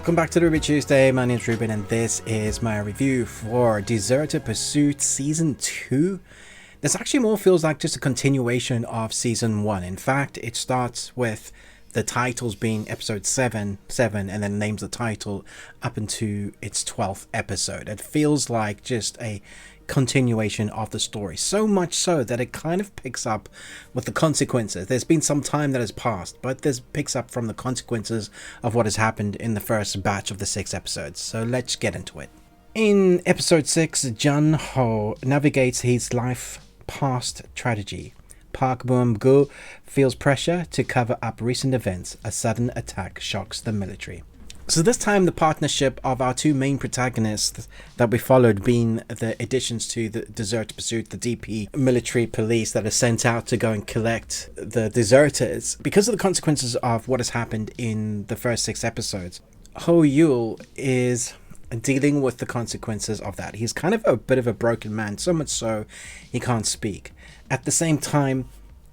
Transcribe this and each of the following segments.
Welcome back to the Ruby Tuesday. My name's Ruben and this is my review for Deserted Pursuit Season 2. This actually more feels like just a continuation of Season 1. In fact, it starts with the titles being episode 7, and then names the title up into its 12th episode. It feels like just a continuation of the story, so much so that it kind of picks up with the consequences. There's been some time that has passed, but this picks up from the consequences of what has happened in the first batch of the 6 episodes. So let's get into it. In episode 6, Jun Ho navigates his life past tragedy. Park Boom-gu feels pressure to cover up recent events. A sudden attack shocks the military. So this time the partnership of our two main protagonists that we followed being the additions to the Deserted Pursuit, the DP military police that are sent out to go and collect the deserters. Because of the consequences of what has happened in the first 6 episodes, Ho Yul is dealing with the consequences of that. He's kind of a bit of a broken man, so much so he can't speak. At the same time,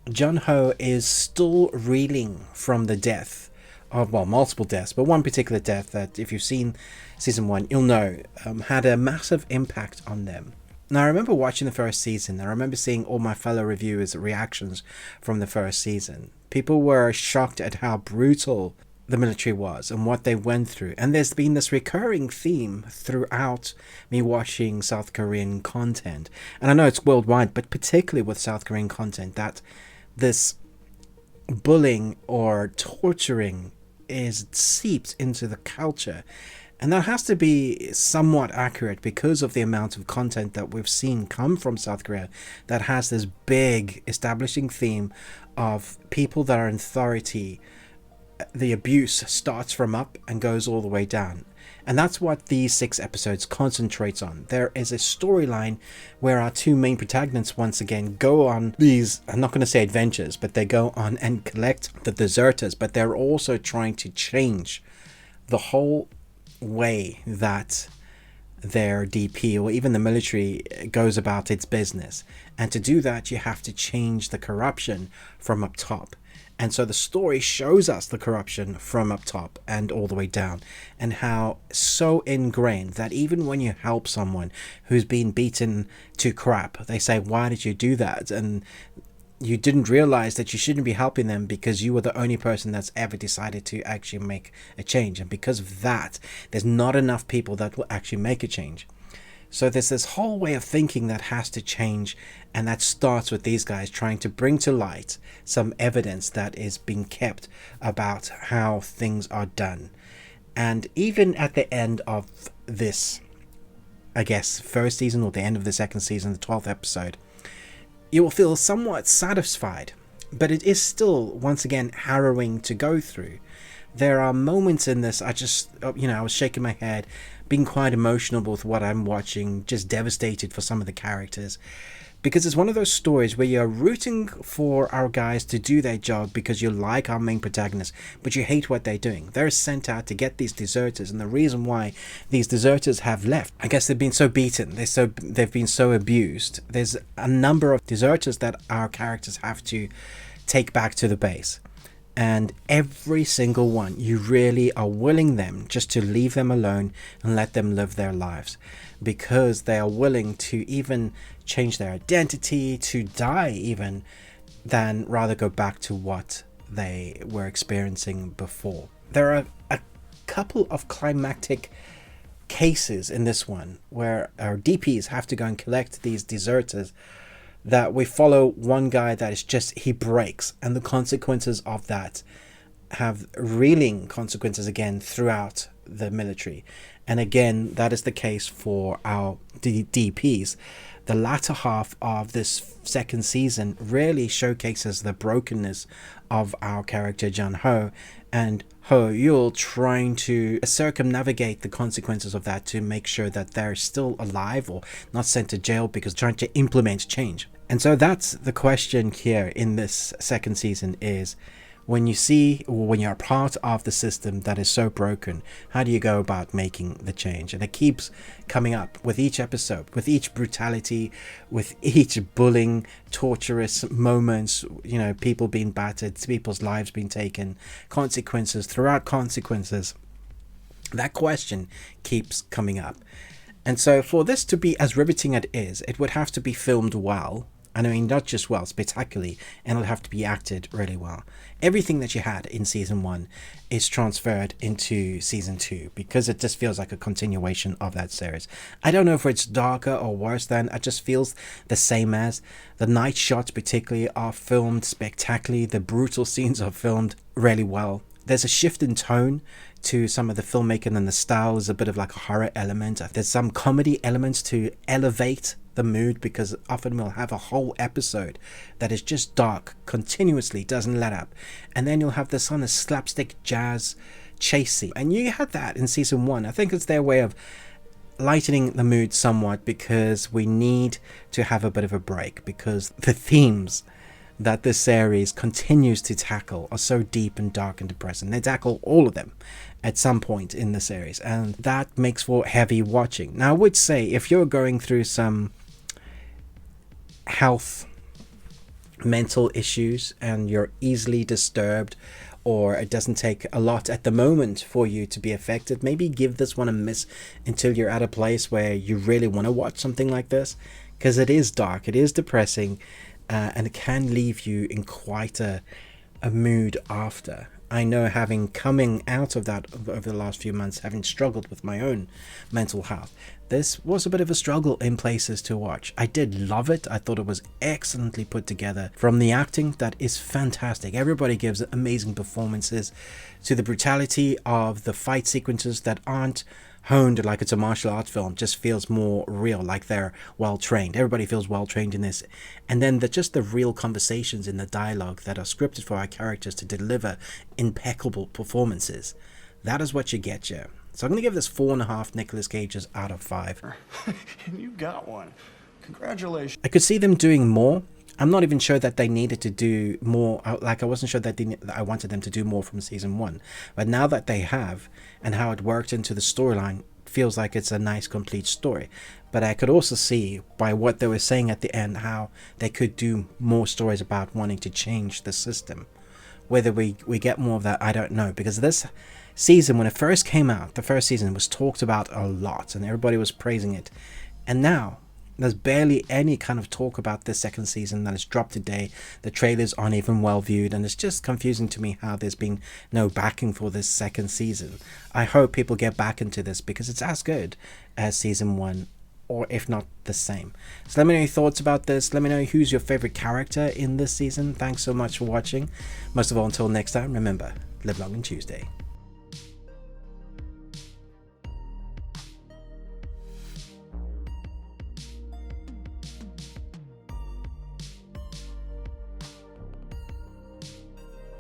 Jun Ho is still reeling from the death of, well, multiple deaths, but one particular death that, if you've seen season 1, you'll know had a massive impact on them. Now, I remember watching the first season. I remember seeing all my fellow reviewers' reactions from the first season. People were shocked at how brutal the military was and what they went through. And there's been this recurring theme throughout me watching South Korean content. And I know it's worldwide, but particularly with South Korean content, that this bullying or torturing is seeped into the culture. And that has to be somewhat accurate because of the amount of content that we've seen come from South Korea that has this big establishing theme of people that are in authority. The abuse starts from up and goes all the way down. And that's what these 6 episodes concentrates on. There is a storyline where our two main protagonists once again go on these, I'm not going to say adventures, but they go on and collect the deserters, but they're also trying to change the whole way that their DP or even the military goes about its business. And to do that, you have to change the corruption from up top. And so the story shows us the corruption from up top and all the way down, and how so ingrained that even when you help someone who's been beaten to crap, they say, why did you do that? And you didn't realize that you shouldn't be helping them because you were the only person that's ever decided to actually make a change. And because of that, there's not enough people that will actually make a change. So there's this whole way of thinking that has to change, and that starts with these guys trying to bring to light some evidence that is being kept about how things are done. And even at the end of this, I guess, first season or the end of the second season, the 12th episode, you will feel somewhat satisfied, but it is still, once again, harrowing to go through. There are moments in this, I was shaking my head, being quite emotional with what I'm watching, just devastated for some of the characters. Because it's one of those stories where you're rooting for our guys to do their job because you like our main protagonist, but you hate what they're doing. They're sent out to get these deserters, and the reason why these deserters have left, I guess they've been so beaten, they've been so abused. There's a number of deserters that our characters have to take back to the base. And every single one, you really are willing them just to leave them alone and let them live their lives, because they are willing to even change their identity, to die even, than rather go back to what they were experiencing before. There are a couple of climactic cases in this one where our DPs have to go and collect these deserters, that we follow one guy that is just, he breaks, and the consequences of that have reeling consequences again throughout the military. And again, that is the case for our DPs. The latter half of this second season really showcases the brokenness of our character Jun Ho and Ho Yul trying to circumnavigate the consequences of that to make sure that they're still alive or not sent to jail, because trying to implement change. And so that's the question here in this second season is, when you see, or when you're part of the system that is so broken, how do you go about making the change? And it keeps coming up with each episode, with each brutality, with each bullying, torturous moments, you know, people being battered, people's lives being taken, consequences throughout consequences. That question keeps coming up. And so for this to be as riveting as it is, it would have to be filmed well. I mean, not just well, spectacularly, and it'll have to be acted really well. Everything that you had in season 1 is transferred into season 2 because it just feels like a continuation of that series. I don't know if it's darker or worse than, it just feels the same as. The night shots particularly are filmed spectacularly. The brutal scenes are filmed really well. There's a shift in tone to some of the filmmaking, and the style is a bit of like a horror element. There's some comedy elements to elevate the mood, because often we'll have a whole episode that is just dark continuously, doesn't let up, and then you'll have this kind of slapstick jazz chase scene, and you had that in season 1. I think it's their way of lightening the mood somewhat, because we need to have a bit of a break, because the themes that this series continues to tackle are so deep and dark and depressing. They tackle all of them at some point in the series, and that makes for heavy watching. Now, I would say if you're going through some health, mental issues, and you're easily disturbed, or it doesn't take a lot at the moment for you to be affected, maybe give this one a miss until you're at a place where you really want to watch something like this, because it is dark, it is depressing, and it can leave you in quite a mood after. I know, having coming out of that over the last few months, having struggled with my own mental health, this was a bit of a struggle in places to watch. I did love it. I thought it was excellently put together. From the acting, that is fantastic. Everybody gives amazing performances, to the brutality of the fight sequences that aren't honed like it's a martial arts film, just feels more real, like they're well trained. Everybody feels well trained in this. And then just the real conversations in the dialogue that are scripted for our characters to deliver impeccable performances. That is what you get here. So I'm going to give this 4.5 Nicolas Cages out of 5. And you got one. Congratulations. I could see them doing more. I'm not even sure that they needed to do more. Like, I wasn't sure that I wanted them to do more from season 1. But now that they have, and how it worked into the storyline, feels like it's a nice, complete story. But I could also see, by what they were saying at the end, how they could do more stories about wanting to change the system. Whether we get more of that, I don't know. Because this season, when it first came out, the first season was talked about a lot, and everybody was praising it. And now, there's barely any kind of talk about this second season that has dropped today. The trailers aren't even well viewed, and it's just confusing to me how there's been no backing for this second season. I hope people get back into this, because it's as good as season 1, or if not the same. So let me know your thoughts about this. Let me know who's your favorite character in this season. Thanks so much for watching. Most of all, until next time, remember, live long and Tuesday.